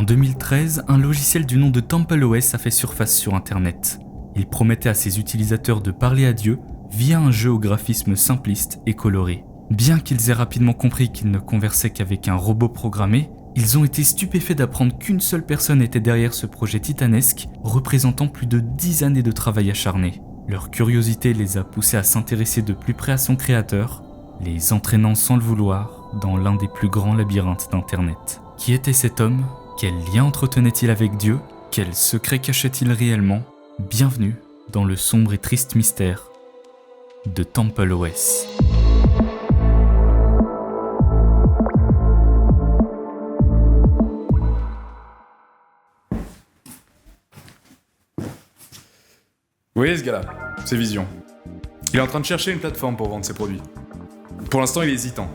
En 2013, un logiciel du nom de TempleOS a fait surface sur Internet. Il promettait à ses utilisateurs de parler à Dieu via un jeu au graphisme simpliste et coloré. Bien qu'ils aient rapidement compris qu'ils ne conversaient qu'avec un robot programmé, ils ont été stupéfaits d'apprendre qu'une seule personne était derrière ce projet titanesque, représentant plus de 10 années de travail acharné. Leur curiosité les a poussés à s'intéresser de plus près à son créateur, les entraînant sans le vouloir dans l'un des plus grands labyrinthes d'Internet. Qui était cet homme ? Quel lien entretenait-il avec Dieu ? Quel secret cachait-il réellement ? Bienvenue dans le sombre et triste mystère de TempleOS. Vous voyez ce gars-là, c'est Vision. Il est en train de chercher une plateforme pour vendre ses produits. Pour l'instant, il est hésitant.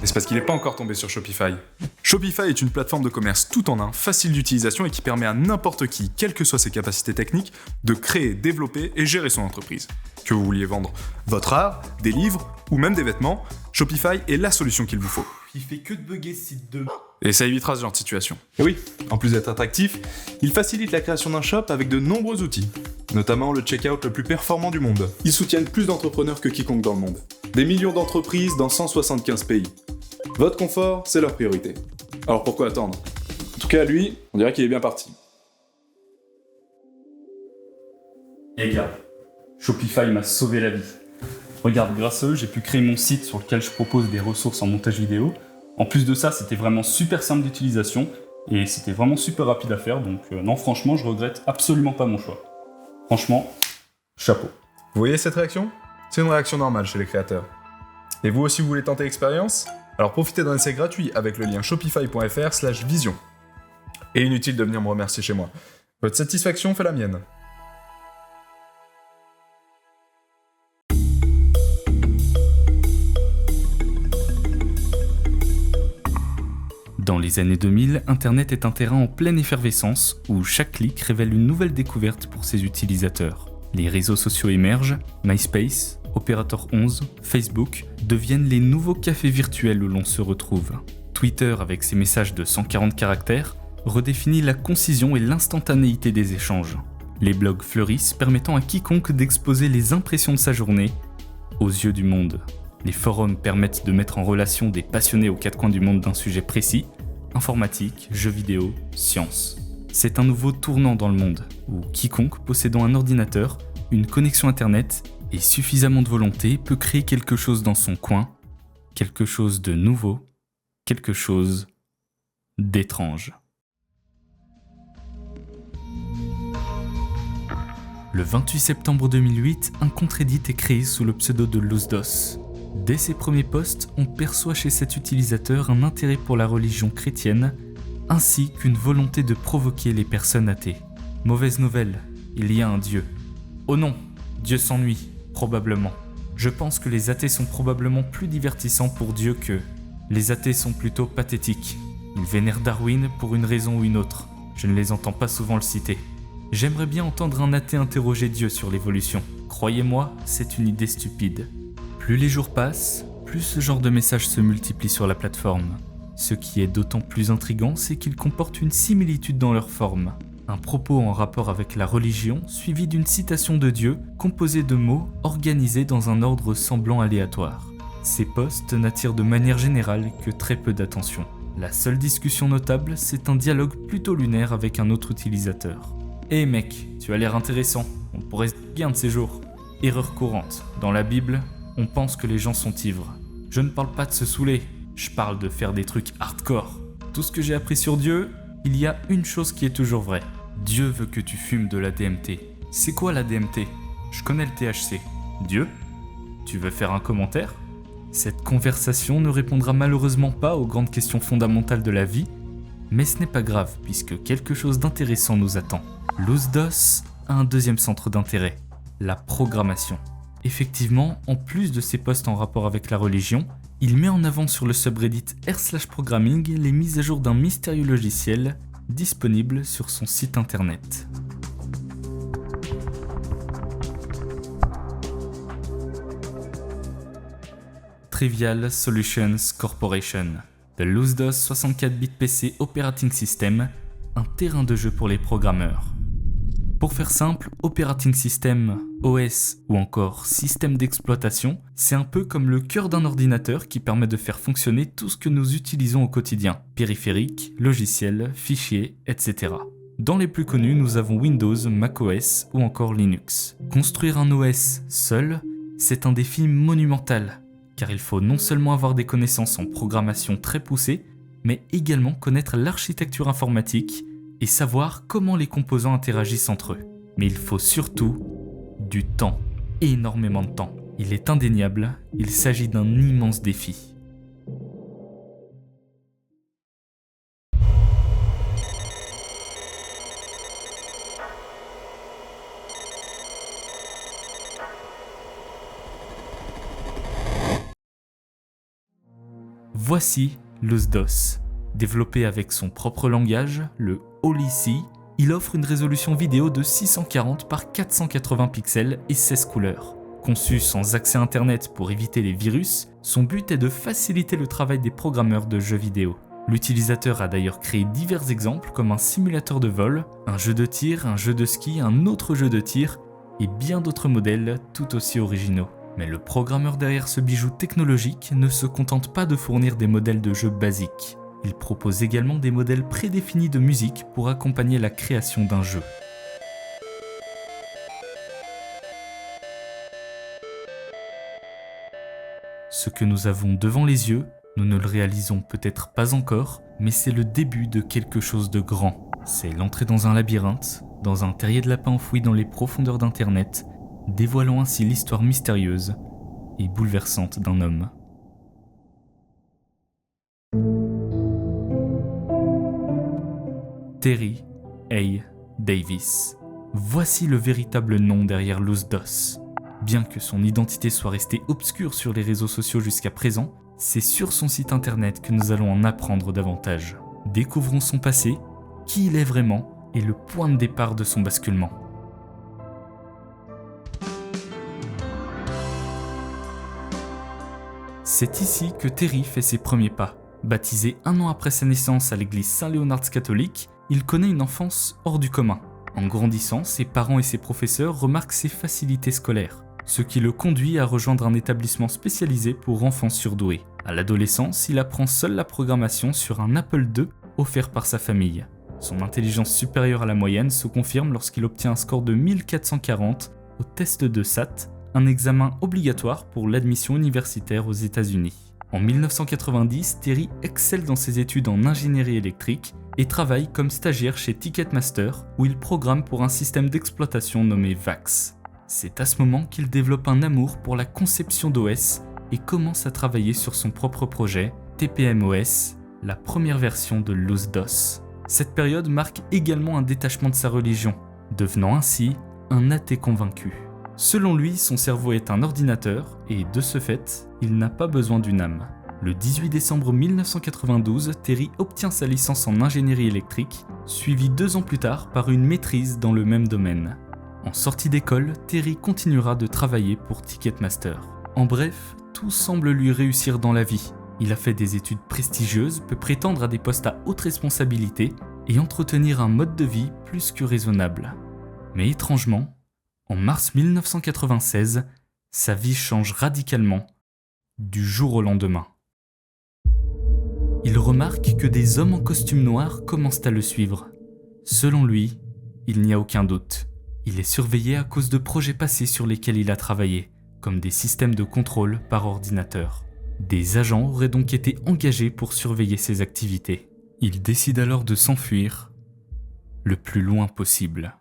Et c'est parce qu'il n'est pas encore tombé sur Shopify. Shopify est une plateforme de commerce tout en un, facile d'utilisation et qui permet à n'importe qui, quelles que soient ses capacités techniques, de créer, développer et gérer son entreprise. Que vous vouliez vendre votre art, des livres ou même des vêtements, Shopify est la solution qu'il vous faut. Il fait que de bugger ce site 2. Et ça évitera ce genre de situation. Et oui, en plus d'être attractif, il facilite la création d'un shop avec de nombreux outils, notamment le checkout le plus performant du monde. Ils soutiennent plus d'entrepreneurs que quiconque dans le monde. Des millions d'entreprises dans 175 pays. Votre confort, c'est leur priorité. Alors pourquoi attendre ? En tout cas, lui, on dirait qu'il est bien parti. Les gars, Shopify m'a sauvé la vie. Regarde, grâce à eux, j'ai pu créer mon site sur lequel je propose des ressources en montage vidéo. En plus de ça, c'était vraiment super simple d'utilisation et c'était vraiment super rapide à faire. Donc non, franchement, je regrette absolument pas mon choix. Franchement, chapeau. Vous voyez cette réaction ? C'est une réaction normale chez les créateurs. Et vous aussi, vous voulez tenter l'expérience ? Alors profitez d'un essai gratuit avec le lien shopify.fr/vision. Et inutile de venir me remercier chez moi. Votre satisfaction fait la mienne. Dans les années 2000, Internet est un terrain en pleine effervescence où chaque clic révèle une nouvelle découverte pour ses utilisateurs. Les réseaux sociaux émergent, MySpace, Operator 11, Facebook deviennent les nouveaux cafés virtuels où l'on se retrouve. Twitter, avec ses messages de 140 caractères, redéfinit la concision et l'instantanéité des échanges. Les blogs fleurissent, permettant à quiconque d'exposer les impressions de sa journée aux yeux du monde. Les forums permettent de mettre en relation des passionnés aux quatre coins du monde d'un sujet précis, informatique, jeux vidéo, science. C'est un nouveau tournant dans le monde, où quiconque possédant un ordinateur, une connexion internet et suffisamment de volonté peut créer quelque chose dans son coin, quelque chose de nouveau, quelque chose d'étrange. Le 28 septembre 2008, un compte Reddit est créé sous le pseudo de LoseDos. Dès ses premiers posts, on perçoit chez cet utilisateur un intérêt pour la religion chrétienne, ainsi qu'une volonté de provoquer les personnes athées. Mauvaise nouvelle, il y a un Dieu. Oh non, Dieu s'ennuie, probablement. Je pense que les athées sont probablement plus divertissants pour Dieu que... Les athées sont plutôt pathétiques. Ils vénèrent Darwin pour une raison ou une autre. Je ne les entends pas souvent le citer. J'aimerais bien entendre un athée interroger Dieu sur l'évolution. Croyez-moi, c'est une idée stupide. Plus les jours passent, plus ce genre de messages se multiplient sur la plateforme. Ce qui est d'autant plus intriguant, c'est qu'ils comportent une similitude dans leur forme. Un propos en rapport avec la religion, suivi d'une citation de Dieu, composée de mots organisés dans un ordre semblant aléatoire. Ces posts n'attirent de manière générale que très peu d'attention. La seule discussion notable, c'est un dialogue plutôt lunaire avec un autre utilisateur. « Hé mec, tu as l'air intéressant, on pourrait se dire un de ces jours. » Erreur courante, dans la Bible, on pense que les gens sont ivres. Je ne parle pas de se saouler, je parle de faire des trucs hardcore. Tout ce que j'ai appris sur Dieu, il y a une chose qui est toujours vraie. Dieu veut que tu fumes de la DMT. C'est quoi la DMT ? Je connais le THC. Dieu ? Tu veux faire un commentaire ? Cette conversation ne répondra malheureusement pas aux grandes questions fondamentales de la vie, mais ce n'est pas grave puisque quelque chose d'intéressant nous attend. LoseDos a un deuxième centre d'intérêt, la programmation. Effectivement, en plus de ses posts en rapport avec la religion, il met en avant sur le subreddit r/programming les mises à jour d'un mystérieux logiciel disponible sur son site internet. Trivial Solutions Corporation, The le LoosDOS 64 bits PC Operating System, un terrain de jeu pour les programmeurs. Pour faire simple, Operating System, OS ou encore système d'exploitation, c'est un peu comme le cœur d'un ordinateur qui permet de faire fonctionner tout ce que nous utilisons au quotidien, périphériques, logiciels, fichiers, etc. Dans les plus connus, nous avons Windows, macOS ou encore Linux. Construire un OS seul, c'est un défi monumental, car il faut non seulement avoir des connaissances en programmation très poussées, mais également connaître l'architecture informatique et savoir comment les composants interagissent entre eux. Mais il faut surtout du temps, énormément de temps. Il est indéniable, il s'agit d'un immense défi. Voici LoosDOS. Développé avec son propre langage, le Holy-C, il offre une résolution vidéo de 640 par 480 pixels et 16 couleurs. Conçu sans accès internet pour éviter les virus, son but est de faciliter le travail des programmeurs de jeux vidéo. L'utilisateur a d'ailleurs créé divers exemples comme un simulateur de vol, un jeu de tir, un jeu de ski, un autre jeu de tir et bien d'autres modèles tout aussi originaux. Mais le programmeur derrière ce bijou technologique ne se contente pas de fournir des modèles de jeux basiques. Il propose également des modèles prédéfinis de musique pour accompagner la création d'un jeu. Ce que nous avons devant les yeux, nous ne le réalisons peut-être pas encore, mais c'est le début de quelque chose de grand. C'est l'entrée dans un labyrinthe, dans un terrier de lapin enfoui dans les profondeurs d'Internet, dévoilant ainsi l'histoire mystérieuse et bouleversante d'un homme. Terry A. Davis. Voici le véritable nom derrière LoosDOS. Bien que son identité soit restée obscure sur les réseaux sociaux jusqu'à présent, c'est sur son site internet que nous allons en apprendre davantage. Découvrons son passé, qui il est vraiment et le point de départ de son basculement. C'est ici que Terry fait ses premiers pas. Baptisé un an après sa naissance à l'église Saint-Léonard's catholique, il connaît une enfance hors du commun. En grandissant, ses parents et ses professeurs remarquent ses facilités scolaires, ce qui le conduit à rejoindre un établissement spécialisé pour enfants surdoués. À l'adolescence, il apprend seul la programmation sur un Apple II offert par sa famille. Son intelligence supérieure à la moyenne se confirme lorsqu'il obtient un score de 1440 au test de SAT, un examen obligatoire pour l'admission universitaire aux États-Unis. En 1990, Terry excelle dans ses études en ingénierie électrique et travaille comme stagiaire chez Ticketmaster où il programme pour un système d'exploitation nommé VAX. C'est à ce moment qu'il développe un amour pour la conception d'OS et commence à travailler sur son propre projet, TPM-OS, la première version de LoosDOS. Cette période marque également un détachement de sa religion, devenant ainsi un athée convaincu. Selon lui, son cerveau est un ordinateur et, de ce fait, il n'a pas besoin d'une âme. Le 18 décembre 1992, Terry obtient sa licence en ingénierie électrique, suivie 2 ans plus tard par une maîtrise dans le même domaine. En sortie d'école, Terry continuera de travailler pour Ticketmaster. En bref, tout semble lui réussir dans la vie. Il a fait des études prestigieuses, peut prétendre à des postes à haute responsabilité et entretenir un mode de vie plus que raisonnable. Mais étrangement, en mars 1996, sa vie change radicalement, du jour au lendemain. Il remarque que des hommes en costume noir commencent à le suivre. Selon lui, il n'y a aucun doute. Il est surveillé à cause de projets passés sur lesquels il a travaillé, comme des systèmes de contrôle par ordinateur. Des agents auraient donc été engagés pour surveiller ses activités. Il décide alors de s'enfuir le plus loin possible.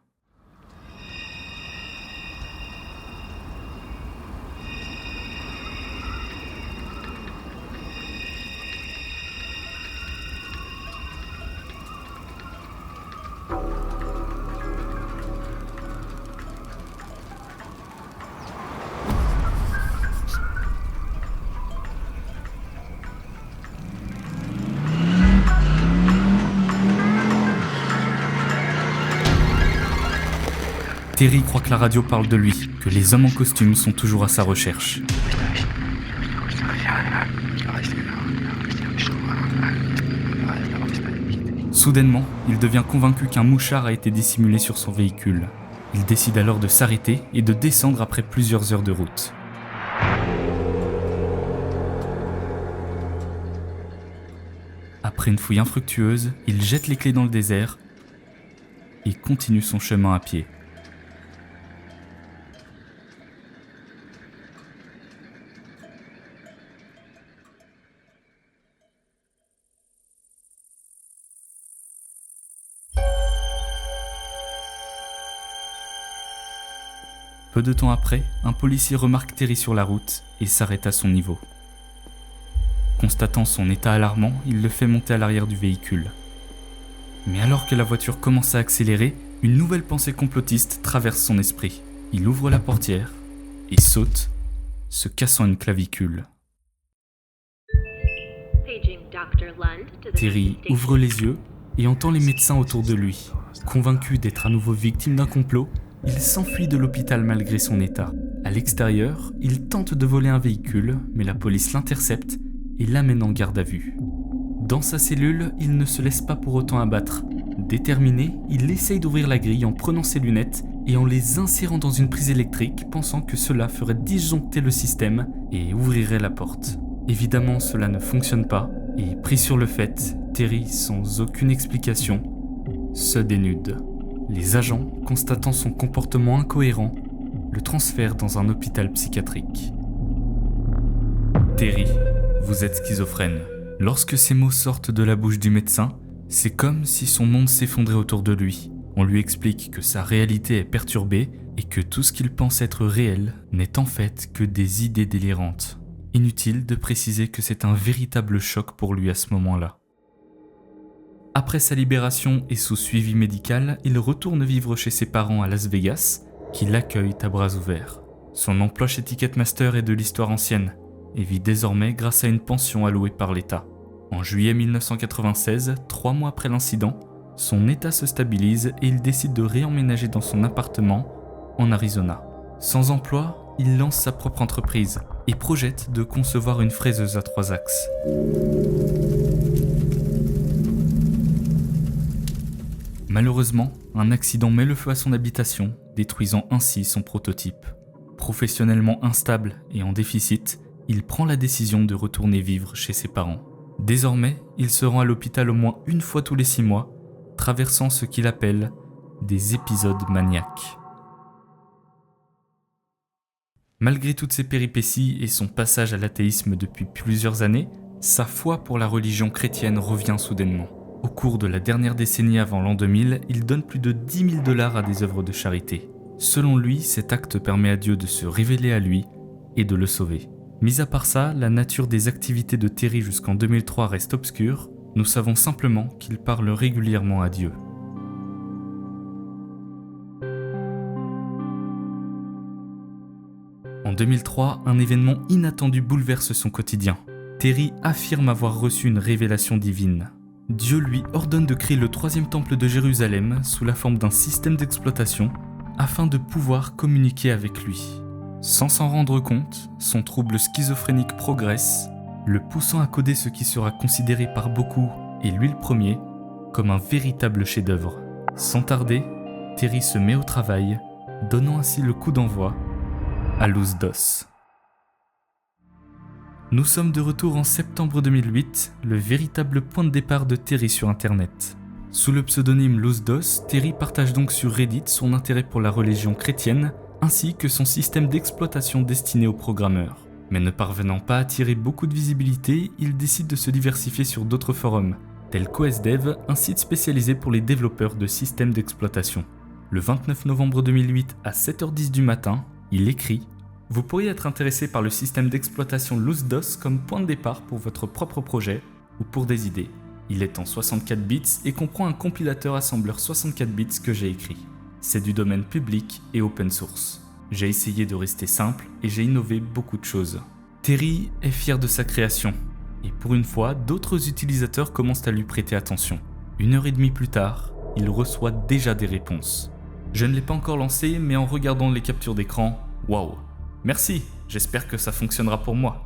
Terry croit que la radio parle de lui, que les hommes en costume sont toujours à sa recherche. Soudainement, il devient convaincu qu'un mouchard a été dissimulé sur son véhicule. Il décide alors de s'arrêter et de descendre après plusieurs heures de route. Après une fouille infructueuse, il jette les clés dans le désert et continue son chemin à pied. Peu de temps après, un policier remarque Terry sur la route et s'arrête à son niveau. Constatant son état alarmant, il le fait monter à l'arrière du véhicule. Mais alors que la voiture commence à accélérer, une nouvelle pensée complotiste traverse son esprit. Il ouvre la portière et saute, se cassant une clavicule. Terry ouvre les yeux et entend les médecins autour de lui. Convaincu d'être à nouveau victime d'un complot, il s'enfuit de l'hôpital malgré son état. À l'extérieur, il tente de voler un véhicule, mais la police l'intercepte et l'amène en garde à vue. Dans sa cellule, il ne se laisse pas pour autant abattre. Déterminé, il essaye d'ouvrir la grille en prenant ses lunettes et en les insérant dans une prise électrique, pensant que cela ferait disjoncter le système et ouvrirait la porte. Évidemment, cela ne fonctionne pas, et pris sur le fait, Terry, sans aucune explication, se dénude. Les agents, constatant son comportement incohérent, le transfèrent dans un hôpital psychiatrique. Terry, vous êtes schizophrène. Lorsque ces mots sortent de la bouche du médecin, c'est comme si son monde s'effondrait autour de lui. On lui explique que sa réalité est perturbée et que tout ce qu'il pense être réel n'est en fait que des idées délirantes. Inutile de préciser que c'est un véritable choc pour lui à ce moment-là. Après sa libération et sous suivi médical, il retourne vivre chez ses parents à Las Vegas, qui l'accueillent à bras ouverts. Son emploi chez Ticketmaster est de l'histoire ancienne, et vit désormais grâce à une pension allouée par l'État. En juillet 1996, 3 mois après l'incident, son état se stabilise et il décide de réemménager dans son appartement en Arizona. Sans emploi, il lance sa propre entreprise et projette de concevoir une fraiseuse à 3 axes. Malheureusement, un accident met le feu à son habitation, détruisant ainsi son prototype. Professionnellement instable et en déficit, il prend la décision de retourner vivre chez ses parents. Désormais, il se rend à l'hôpital au moins une fois tous les 6 mois, traversant ce qu'il appelle des épisodes maniaques. Malgré toutes ces péripéties et son passage à l'athéisme depuis plusieurs années, sa foi pour la religion chrétienne revient soudainement. Au cours de la dernière décennie avant l'an 2000, il donne plus de 10 000 $ à des œuvres de charité. Selon lui, cet acte permet à Dieu de se révéler à lui et de le sauver. Mis à part ça, la nature des activités de Terry jusqu'en 2003 reste obscure. Nous savons simplement qu'il parle régulièrement à Dieu. En 2003, un événement inattendu bouleverse son quotidien. Terry affirme avoir reçu une révélation divine. Dieu lui ordonne de créer le 3e temple de Jérusalem sous la forme d'un système d'exploitation afin de pouvoir communiquer avec lui. Sans s'en rendre compte, son trouble schizophrénique progresse, le poussant à coder ce qui sera considéré par beaucoup, et lui le premier, comme un véritable chef-d'œuvre. Sans tarder, Terry se met au travail, donnant ainsi le coup d'envoi à Luz Dos. Nous sommes de retour en septembre 2008, le véritable point de départ de Terry sur Internet. Sous le pseudonyme Luz Dos, Terry partage donc sur Reddit son intérêt pour la religion chrétienne, ainsi que son système d'exploitation destiné aux programmeurs. Mais ne parvenant pas à attirer beaucoup de visibilité, il décide de se diversifier sur d'autres forums, tels qu'OSDev, un site spécialisé pour les développeurs de systèmes d'exploitation. Le 29 novembre 2008 à 7h10 du matin, il écrit « Vous pourriez être intéressé par le système d'exploitation Luz Dos comme point de départ pour votre propre projet ou pour des idées. Il est en 64 bits et comprend un compilateur assembleur 64 bits que j'ai écrit. C'est du domaine public et open source. J'ai essayé de rester simple et j'ai innové beaucoup de choses. » Terry est fier de sa création. Et pour une fois, d'autres utilisateurs commencent à lui prêter attention. 1h30 plus tard, il reçoit déjà des réponses. Je ne l'ai pas encore lancé, mais en regardant les captures d'écran, waouh! Merci, j'espère que ça fonctionnera pour moi.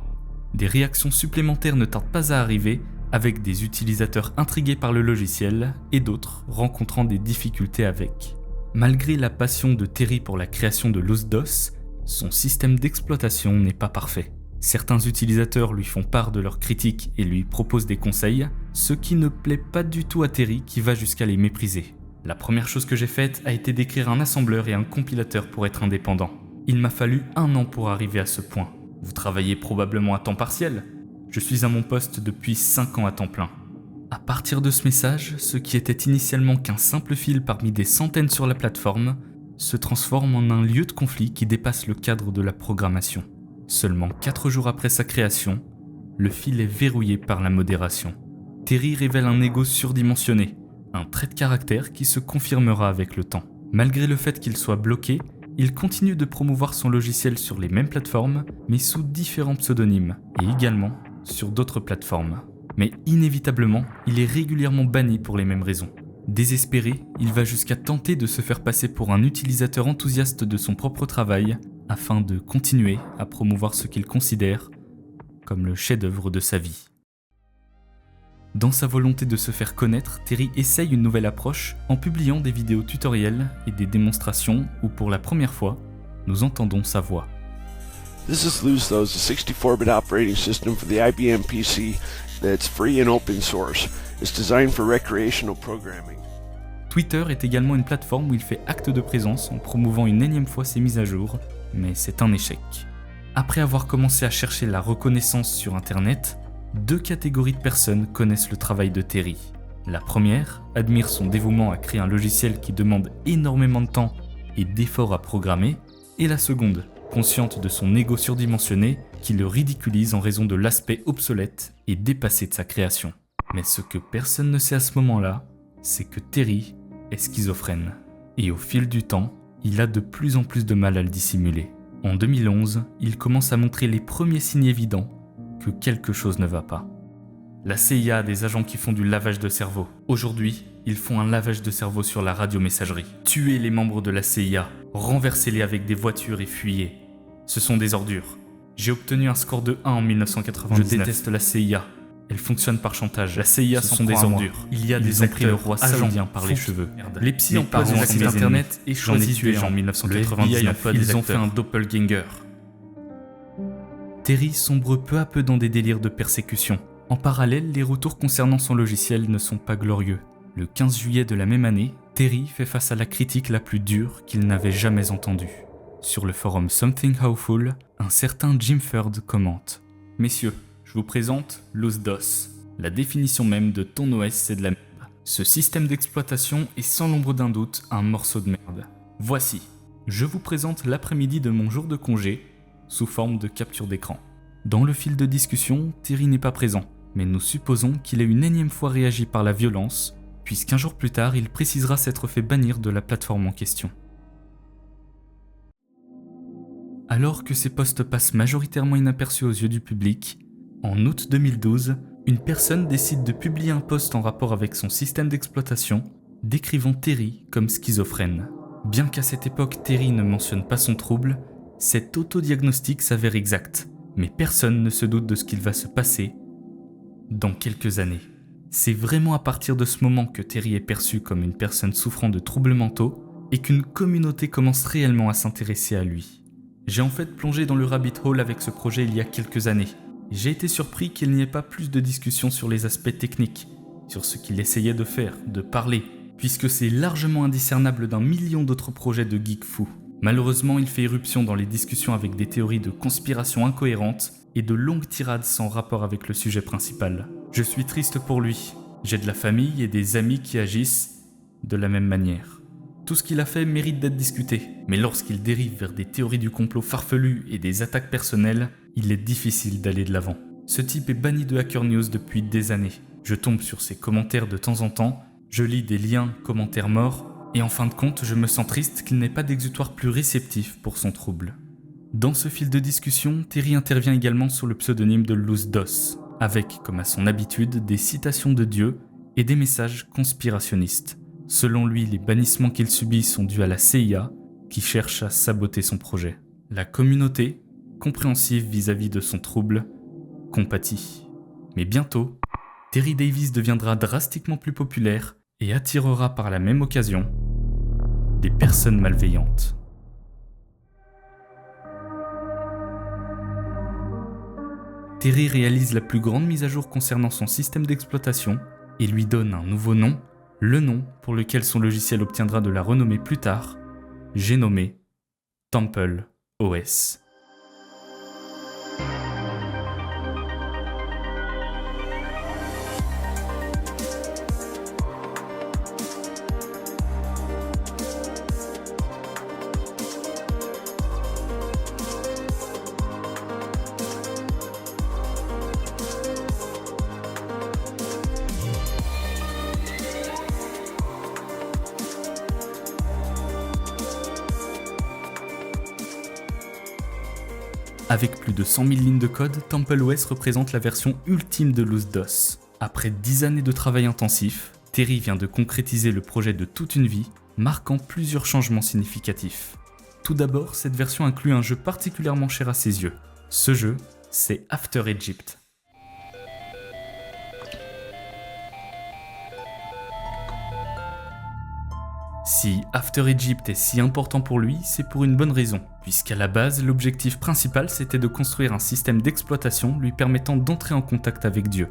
Des réactions supplémentaires ne tardent pas à arriver, avec des utilisateurs intrigués par le logiciel et d'autres rencontrant des difficultés avec. Malgré la passion de Terry pour la création de l'OS-DOS, son système d'exploitation n'est pas parfait. Certains utilisateurs lui font part de leurs critiques et lui proposent des conseils, ce qui ne plaît pas du tout à Terry qui va jusqu'à les mépriser. La première chose que j'ai faite a été d'écrire un assembleur et un compilateur pour être indépendant. Il m'a fallu 1 an pour arriver à ce point. Vous travaillez probablement à temps partiel ? Je suis à mon poste depuis 5 ans à temps plein. À partir de ce message, ce qui était initialement qu'un simple fil parmi des centaines sur la plateforme, se transforme en un lieu de conflit qui dépasse le cadre de la programmation. Seulement 4 jours après sa création, le fil est verrouillé par la modération. Terry révèle un ego surdimensionné, un trait de caractère qui se confirmera avec le temps. Malgré le fait qu'il soit bloqué, il continue de promouvoir son logiciel sur les mêmes plateformes, mais sous différents pseudonymes, et également sur d'autres plateformes. Mais inévitablement, il est régulièrement banni pour les mêmes raisons. Désespéré, il va jusqu'à tenter de se faire passer pour un utilisateur enthousiaste de son propre travail, afin de continuer à promouvoir ce qu'il considère comme le chef-d'œuvre de sa vie. Dans sa volonté de se faire connaître, Terry essaye une nouvelle approche en publiant des vidéos tutoriels et des démonstrations où pour la première fois, nous entendons sa voix. This is LoseDOS, a 64-bit operating system for the IBM PC that's free and open source. It's designed for recreational programming. Twitter est également une plateforme où il fait acte de présence en promouvant une énième fois ses mises à jour, mais c'est un échec. Après avoir commencé à chercher la reconnaissance sur Internet, 2 catégories de personnes connaissent le travail de Terry. La première admire son dévouement à créer un logiciel qui demande énormément de temps et d'efforts à programmer, et la seconde, consciente de son ego surdimensionné, qui le ridiculise en raison de l'aspect obsolète et dépassé de sa création. Mais ce que personne ne sait à ce moment-là, c'est que Terry est schizophrène. Et au fil du temps, il a de plus en plus de mal à le dissimuler. En 2011, il commence à montrer les premiers signes évidents que quelque chose ne va pas. La CIA a des agents qui font du lavage de cerveau. Aujourd'hui, ils font un lavage de cerveau sur la radiomessagerie. Tuez les membres de la CIA, renversez-les avec des voitures et fuyez. Ce sont des ordures. J'ai obtenu un score de 1 en 1999. Je déteste la CIA. Elle fonctionne par chantage. La CIA sont des ordures. Il y a des acteurs saoudiens par les cheveux. Les psys empoisonnent les sites internet et choisissent des gens en 1999. Ils ont fait un doppelganger. Terry sombre peu à peu dans des délires de persécution. En parallèle, les retours concernant son logiciel ne sont pas glorieux. Le 15 juillet de la même année, Terry fait face à la critique la plus dure qu'il n'avait jamais entendue. Sur le forum Something Howful, un certain Jim Ferd commente « Messieurs, je vous présente l'OS-DOS. La définition même de ton OS, c'est de la merde. Ce système d'exploitation est sans l'ombre d'un doute un morceau de merde. Voici, je vous présente l'après-midi de mon jour de congé sous forme de capture d'écran. » Dans le fil de discussion, Terry n'est pas présent, mais nous supposons qu'il a une énième fois réagi par la violence, puisqu'un jour plus tard, il précisera s'être fait bannir de la plateforme en question. Alors que ces posts passent majoritairement inaperçus aux yeux du public, en août 2012, une personne décide de publier un post en rapport avec son système d'exploitation, décrivant Terry comme schizophrène. Bien qu'à cette époque Terry ne mentionne pas son trouble, cet autodiagnostic s'avère exact, mais personne ne se doute de ce qu'il va se passer dans quelques années. C'est vraiment à partir de ce moment que Terry est perçu comme une personne souffrant de troubles mentaux et qu'une communauté commence réellement à s'intéresser à lui. J'ai en fait plongé dans le rabbit hole avec ce projet il y a quelques années. J'ai été surpris qu'il n'y ait pas plus de discussions sur les aspects techniques, sur ce qu'il essayait de faire, de parler, puisque c'est largement indiscernable d'un million d'autres projets de geeks fous. Malheureusement, il fait irruption dans les discussions avec des théories de conspiration incohérentes et de longues tirades sans rapport avec le sujet principal. Je suis triste pour lui. J'ai de la famille et des amis qui agissent de la même manière. Tout ce qu'il a fait mérite d'être discuté, mais lorsqu'il dérive vers des théories du complot farfelues et des attaques personnelles, il est difficile d'aller de l'avant. Ce type est banni de Hacker News depuis des années. Je tombe sur ses commentaires de temps en temps, je lis des liens, commentaires morts, et en fin de compte, je me sens triste qu'il n'ait pas d'exutoire plus réceptif pour son trouble. Dans ce fil de discussion, Terry intervient également sous le pseudonyme de l'OS-DOS, avec, comme à son habitude, des citations de Dieu et des messages conspirationnistes. Selon lui, les bannissements qu'il subit sont dus à la CIA, qui cherche à saboter son projet. La communauté, compréhensive vis-à-vis de son trouble, compatit. Mais bientôt, Terry Davis deviendra drastiquement plus populaire et attirera par la même occasion des personnes malveillantes. Terry réalise la plus grande mise à jour concernant son système d'exploitation et lui donne un nouveau nom, le nom pour lequel son logiciel obtiendra de la renommée plus tard, j'ai nommé Temple OS. Avec plus de 100 000 lignes de code, TempleOS représente la version ultime de l'OS-DOS. Après 10 années de travail intensif, Terry vient de concrétiser le projet de toute une vie, marquant plusieurs changements significatifs. Tout d'abord, cette version inclut un jeu particulièrement cher à ses yeux. Ce jeu, c'est After Egypt. Si After Egypt est si important pour lui, c'est pour une bonne raison, puisqu'à la base, l'objectif principal c'était de construire un système d'exploitation lui permettant d'entrer en contact avec Dieu.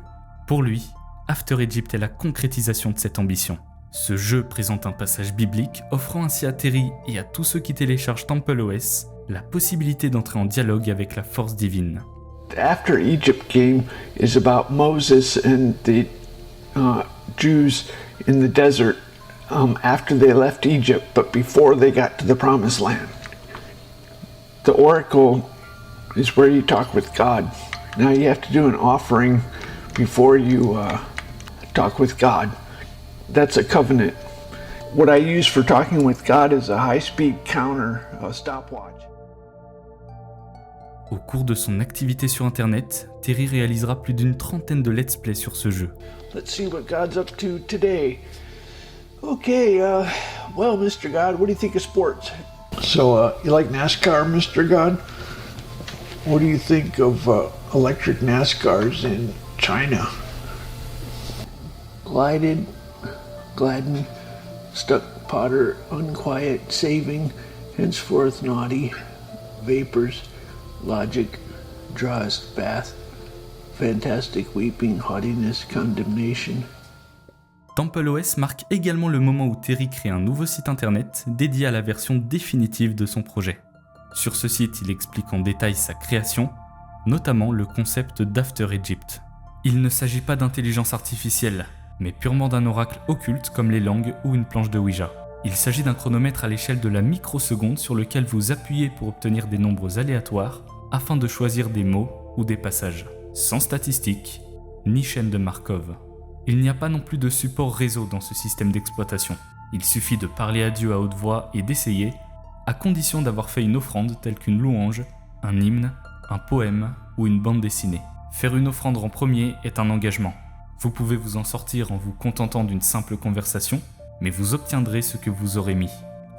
Pour lui, After Egypt est la concrétisation de cette ambition. Ce jeu présente un passage biblique offrant ainsi à Terry et à tous ceux qui téléchargent TempleOS la possibilité d'entrer en dialogue avec la force divine. The After Egypt game is about Moses and the Jews in the desert. After they left Egypt, but before they got to the Promised Land. The oracle is where you talk with God. Now you have to do an offering before you talk with God. That's a covenant. What I use for talking with God is a high-speed counter, a stopwatch. Au cours de son activité sur Internet, Terry réalisera plus d'une trentaine de let's play sur ce jeu. Let's see what God's up to today. Okay, well, Mr. God, what do you think of sports? So, you like NASCAR, Mr. God? What do you think of electric NASCARs in China? Glided, gladden, stuck, potter, unquiet, saving, henceforth naughty, vapors, logic, draws, bath, fantastic weeping, haughtiness, condemnation. TempleOS marque également le moment où Terry crée un nouveau site internet dédié à la version définitive de son projet. Sur ce site, il explique en détail sa création, notamment le concept d'After Egypt. Il ne s'agit pas d'intelligence artificielle, mais purement d'un oracle occulte comme les langues ou une planche de Ouija. Il s'agit d'un chronomètre à l'échelle de la microseconde sur lequel vous appuyez pour obtenir des nombres aléatoires afin de choisir des mots ou des passages, sans statistiques ni chaîne de Markov. Il n'y a pas non plus de support réseau dans ce système d'exploitation. Il suffit de parler à Dieu à haute voix et d'essayer, à condition d'avoir fait une offrande telle qu'une louange, un hymne, un poème ou une bande dessinée. Faire une offrande en premier est un engagement. Vous pouvez vous en sortir en vous contentant d'une simple conversation, mais vous obtiendrez ce que vous aurez mis.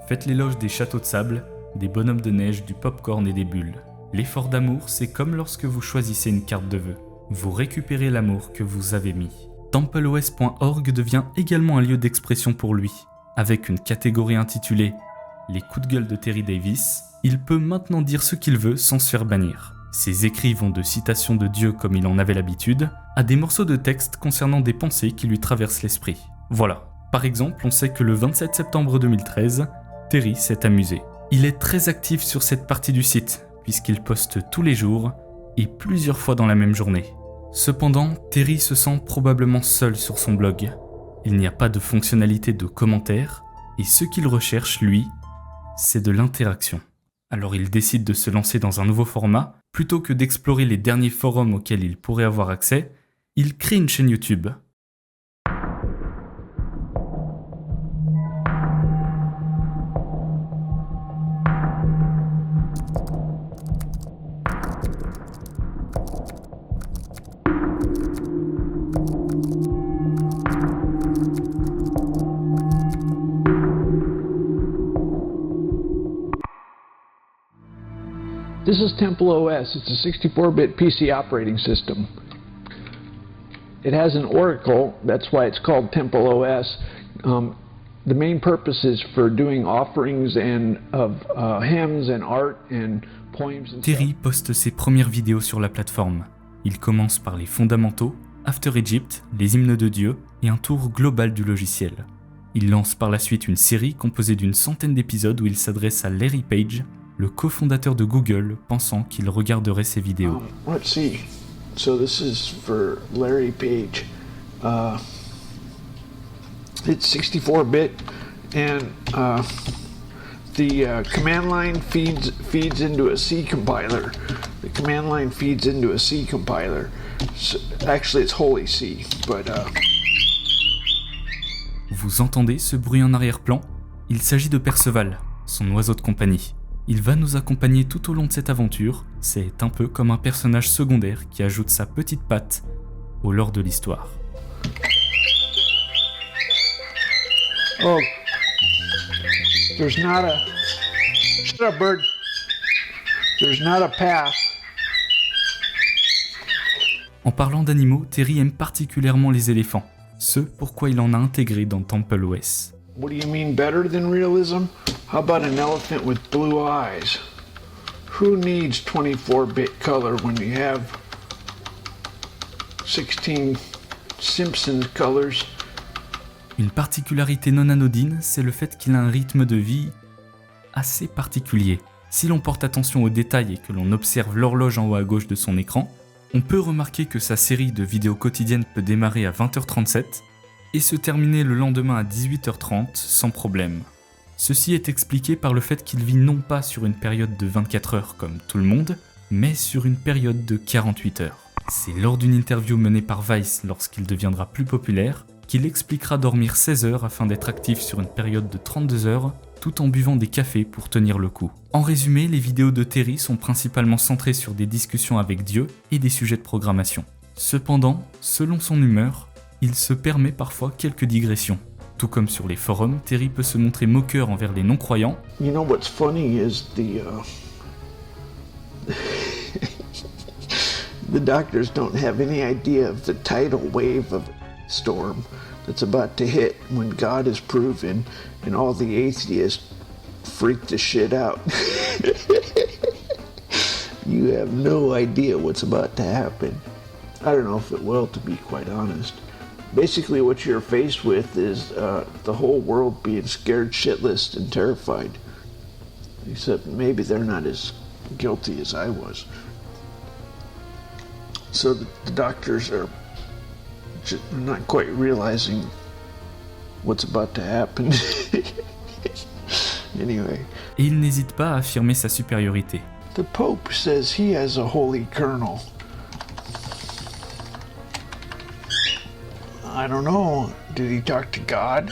Faites l'éloge des châteaux de sable, des bonhommes de neige, du pop-corn et des bulles. L'effort d'amour, c'est comme lorsque vous choisissez une carte de vœux. Vous récupérez l'amour que vous avez mis. TempleOS.org devient également un lieu d'expression pour lui. Avec une catégorie intitulée « Les coups de gueule de Terry Davis », il peut maintenant dire ce qu'il veut sans se faire bannir. Ses écrits vont de citations de Dieu comme il en avait l'habitude, à des morceaux de texte concernant des pensées qui lui traversent l'esprit. Voilà. Par exemple, on sait que le 27 septembre 2013, Terry s'est amusé. Il est très actif sur cette partie du site, puisqu'il poste tous les jours et plusieurs fois dans la même journée. Cependant, Terry se sent probablement seul sur son blog. Il n'y a pas de fonctionnalité de commentaires, et ce qu'il recherche, lui, c'est de l'interaction. Alors il décide de se lancer dans un nouveau format. Plutôt que d'explorer les derniers forums auxquels il pourrait avoir accès, il crée une chaîne YouTube. This is Temple OS. It's a 64-bit PC operating system. It has an oracle, that's why it's called Temple OS. The main purpose is for doing offerings and of hymns and art and poems and Terry poste ses premières vidéos sur la plateforme. Il commence par les fondamentaux, After Egypt, les hymnes de Dieu et un tour global du logiciel. Il lance par la suite une série composée d'une centaine d'épisodes où il s'adresse à Larry Page, le cofondateur de Google, pensant qu'il regarderait ses vidéos. Let's see. So this is for Larry Page. It's 64-bit, and the command line feeds into a C compiler. The command line feeds into a C compiler. So, actually, it's Holy C, but. Vous entendez ce bruit en arrière-plan ? Il s'agit de Perceval, son oiseau de compagnie. Il va nous accompagner tout au long de cette aventure. C'est un peu comme un personnage secondaire qui ajoute sa petite patte au lore de l'histoire. Oh, there's not a. Shut up, bird. There's not a path. En parlant d'animaux, Terry aime particulièrement les éléphants, ce pourquoi il en a intégré dans Temple OS. What do you mean better than realism? How about an elephant with blue eyes? Who needs 24-bit color when you have 16 Simpsons colors? Une particularité non anodine, c'est le fait qu'il a un rythme de vie assez particulier. Si l'on porte attention aux détails et que l'on observe l'horloge en haut à gauche de son écran, on peut remarquer que sa série de vidéos quotidiennes peut démarrer à 20h37 et se terminer le lendemain à 18h30 sans problème. Ceci est expliqué par le fait qu'il vit non pas sur une période de 24 heures comme tout le monde, mais sur une période de 48 heures. C'est lors d'une interview menée par Vice lorsqu'il deviendra plus populaire qu'il expliquera dormir 16 heures afin d'être actif sur une période de 32 heures tout en buvant des cafés pour tenir le coup. En résumé, les vidéos de Terry sont principalement centrées sur des discussions avec Dieu et des sujets de programmation. Cependant, selon son humeur, il se permet parfois quelques digressions. Tout comme sur les forums, Terry peut se montrer moqueur envers les non-croyants. You know what's funny is the doctors don't have any idea of the tidal wave of a storm that's about to hit when God is proven and all the atheists freak the shit out. You have no idea what's about to happen. I don't know if it will, to be quite honest. Basically what you're faced with is the whole world being scared shitless and terrified. Except maybe they're not as guilty as I was. So the doctors are not quite realizing what's about to happen. Anyway. Et il n'hésite pas à affirmer sa supériorité. The Pope says he has a holy kernel. I don't know. Did he talk to God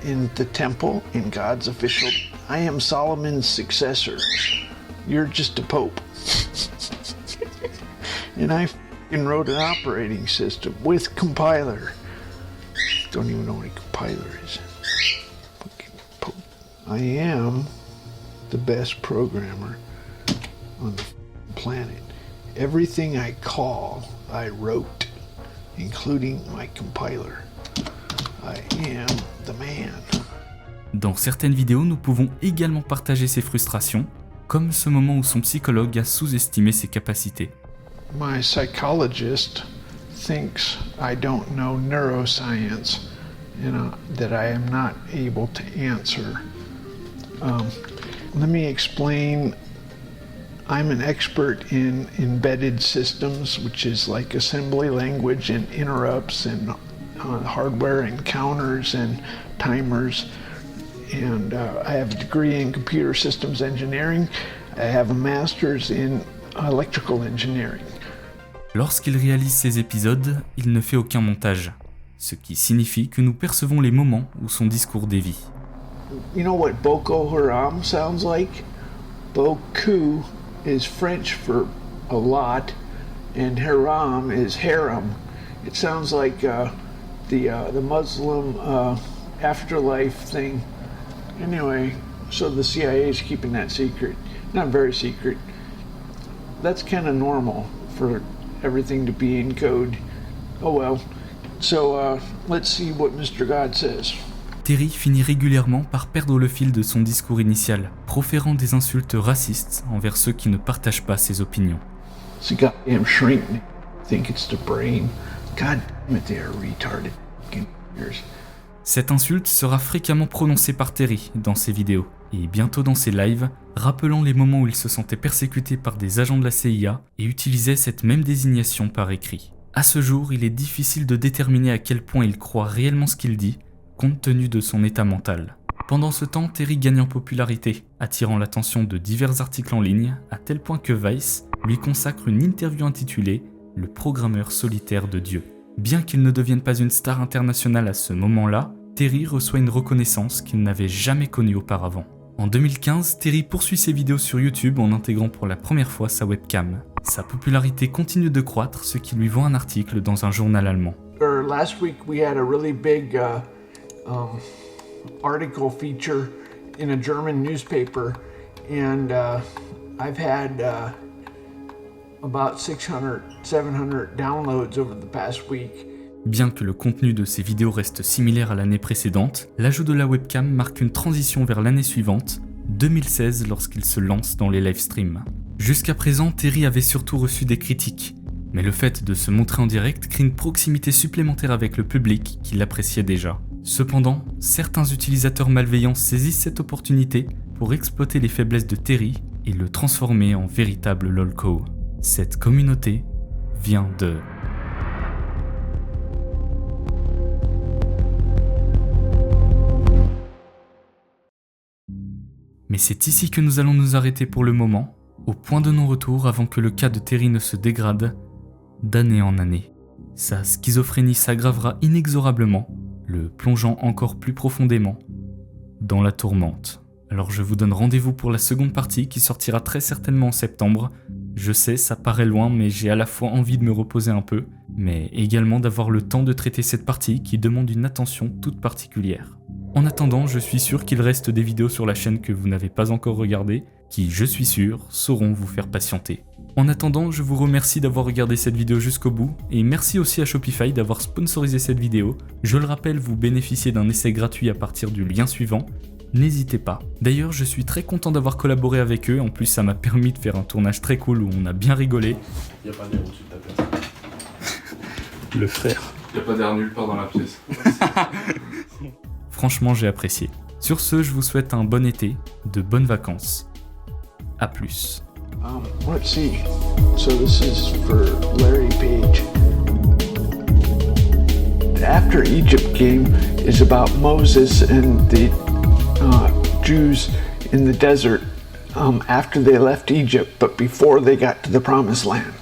in the temple, in God's official? I am Solomon's successor. You're just a pope. And I wrote an operating system with compiler. Don't even know what a compiler is. I am the best programmer on the planet. Everything I call, I wrote, including my compiler. I am the man. Dans certaines vidéos, nous pouvons également partager ses frustrations, comme ce moment où son psychologue a sous-estimé ses capacités. My psychologist thinks I don't know neuroscience and that I am not able to answer. Let me explain. I'm an expert in embedded systems, which is like assembly language and interrupts and hardware and counters and timers. And I have a degree in computer systems engineering. I have a master's in electrical engineering. Lorsqu'il réalise ces épisodes, il ne fait aucun montage, ce qui signifie que nous percevons les moments où son discours dévie. You know what Boko Haram sounds like? Boku is French for a lot, and haram is harem. It sounds like the Muslim afterlife thing. Anyway, so the CIA is keeping that secret. Not very secret. That's kind of normal for everything to be in code. Oh well. So, let's see what Mr. God says. Terry finit régulièrement par perdre le fil de son discours initial, proférant des insultes racistes envers ceux qui ne partagent pas ses opinions. It's a goddamn shrink. Think it's the brain. God damn it, they are retarded fucking ears. Cette insulte sera fréquemment prononcée par Terry dans ses vidéos, et bientôt dans ses lives, rappelant les moments où il se sentait persécuté par des agents de la CIA et utilisait cette même désignation par écrit. À ce jour, il est difficile de déterminer à quel point il croit réellement ce qu'il dit, compte tenu de son état mental. Pendant ce temps, Terry gagne en popularité, attirant l'attention de divers articles en ligne, à tel point que Vice lui consacre une interview intitulée « Le programmeur solitaire de Dieu ». Bien qu'il ne devienne pas une star internationale à ce moment-là, Terry reçoit une reconnaissance qu'il n'avait jamais connue auparavant. En 2015, Terry poursuit ses vidéos sur YouTube en intégrant pour la première fois sa webcam. Sa popularité continue de croître, ce qui lui vaut un article dans un journal allemand. Last week we had a really big article feature in a German newspaper, and I've had about 600, 700 downloads over the past week. Bien que le contenu de ses vidéos reste similaire à l'année précédente, l'ajout de la webcam marque une transition vers l'année suivante, 2016, lorsqu'il se lance dans les livestreams. Jusqu'à présent, Terry avait surtout reçu des critiques, mais le fait de se montrer en direct crée une proximité supplémentaire avec le public qui l'appréciait déjà. Cependant, certains utilisateurs malveillants saisissent cette opportunité pour exploiter les faiblesses de Terry et le transformer en véritable lolco. Cette communauté vient de... Mais c'est ici que nous allons nous arrêter pour le moment, au point de non-retour avant que le cas de Terry ne se dégrade d'année en année. Sa schizophrénie s'aggravera inexorablement, le plongeant encore plus profondément dans la tourmente. Alors je vous donne rendez-vous pour la seconde partie qui sortira très certainement en septembre. Je sais, ça paraît loin, mais j'ai à la fois envie de me reposer un peu, mais également d'avoir le temps de traiter cette partie qui demande une attention toute particulière. En attendant, je suis sûr qu'il reste des vidéos sur la chaîne que vous n'avez pas encore regardées, qui, je suis sûr, sauront vous faire patienter. En attendant, je vous remercie d'avoir regardé cette vidéo jusqu'au bout, et merci aussi à Shopify d'avoir sponsorisé cette vidéo. Je le rappelle, vous bénéficiez d'un essai gratuit à partir du lien suivant, n'hésitez pas. D'ailleurs, je suis très content d'avoir collaboré avec eux, en plus ça m'a permis de faire un tournage très cool où on a bien rigolé. Y'a pas d'air au-dessus de ta place. Le frère. Y'a pas d'air nulle part dans la pièce. Franchement, j'ai apprécié. Sur ce, je vous souhaite un bon été, de bonnes vacances. A plus. Let's see. So this is for Larry Page. The After Egypt game is about Moses and the Jews in the desert after they left Egypt, but before they got to the Promised Land.